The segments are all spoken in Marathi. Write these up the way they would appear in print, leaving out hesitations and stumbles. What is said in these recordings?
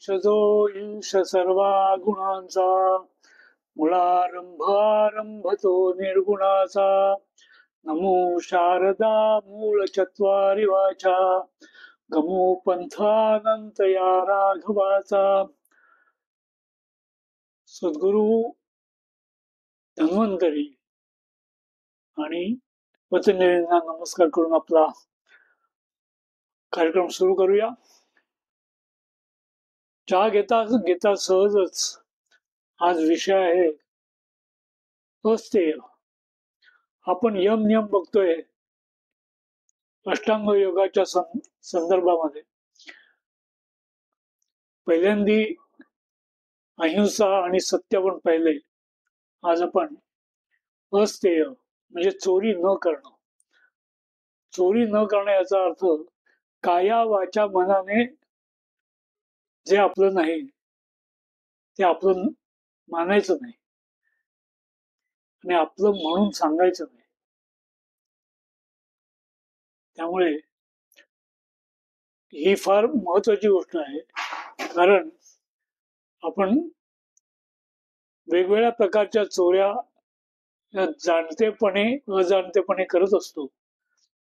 जो ईश सर्वा गुणांचा मुळारंभ तो निर्गुणाचा. नमो शारदा मूळ चत्वारी वाचा गमो पंथानंत या राघवाचा. सद्गुरु धन्वंतरी आणि पतंजलींना नमस्कार करून आपला कार्यक्रम सुरू करूया. चहा घेता घेता सहजच आज विषय आहे अस्तेय. आपण यम नियम बघतोय अष्टांग योगाच्या संदर्भामध्ये. पहिल्यांदी अहिंसा आणि सत्य पण पाहिले. आज आपण अस्तेय म्हणजे चोरी न करणं. चोरी न करणं याचा अर्थ काया वाचा मनाने जे आपलं नाही ते आपलं मानायचं नाही आणि आपलं म्हणून सांगायचं नाही. त्यामुळे ही फार महत्वाची गोष्ट आहे. कारण आपण वेगवेगळ्या प्रकारच्या चोऱ्या जाणतेपणे अजाणतेपणे करत असतो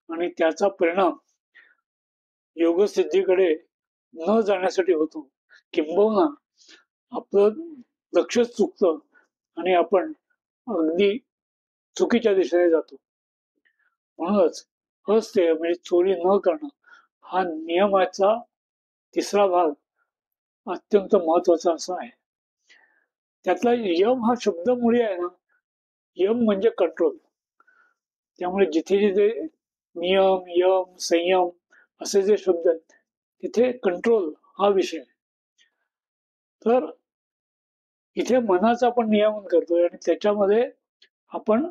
आणि त्याचा परिणाम योगसिद्धीकडे न जाण्यासाठी होतो. किंबहुना आपलं लक्षच चुकतं आणि आपण अगदी चुकीच्या दिशेने जातो. म्हणूनच अस्तेय म्हणजे चोरी न करणं हा नियमाचा तिसरा भाग अत्यंत महत्वाचा असा आहे. त्यातला यम हा शब्द मुळी आहे ना, यम म्हणजे कंट्रोल. त्यामुळे जिथे जिथे नियम यम संयम असे जे शब्द आहेत तिथे कंट्रोल हा विषय. तर इथे मनाचं आपण नियमन करतोय आणि त्याच्यामध्ये आपण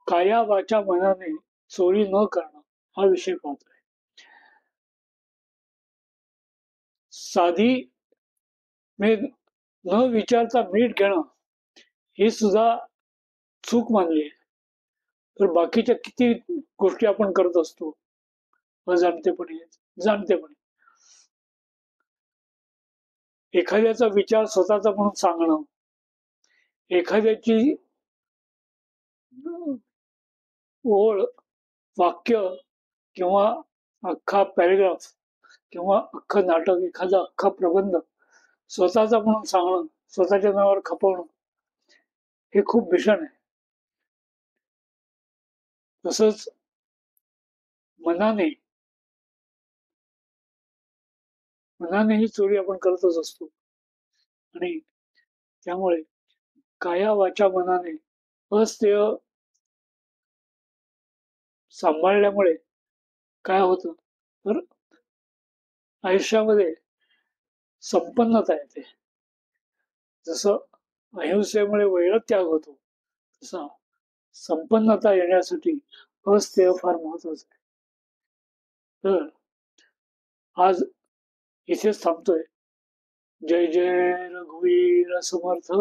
काया वाचा मनाने चोरी न करणं हा विषय पाहतोय. साधी न विचारता मीठ घेणं ही सुद्धा चूक मानली आहे. तर बाकीच्या किती गोष्टी आपण करत असतो अजाणतेपणे जाणतेपणे. एखाद्याचा विचार स्वतःचा म्हणून सांगणं, एखाद्याची ओळ वाक्य किंवा अख्खा पॅरेग्राफ किंवा अख्खं नाटक एखादा अख्खा प्रबंध स्वतःचा म्हणून सांगणं, स्वतःच्या नावावर खपवणं हे खूप भीषण आहे. तसंच मनाने ही चोरी आपण करतच असतो आणि त्यामुळे काया वाचा मनाने अस्तेय सांभाळल्यामुळे काय होतं तर आयुष्यामध्ये संपन्नता येते. जसं अहिंसेमुळे वैरत्याग होतो तसा संपन्नता येण्यासाठी अस्तेय फार महत्वाचं आहे. तर आज इथेच थांबतोय. जय जय रघुवीर समर्थ.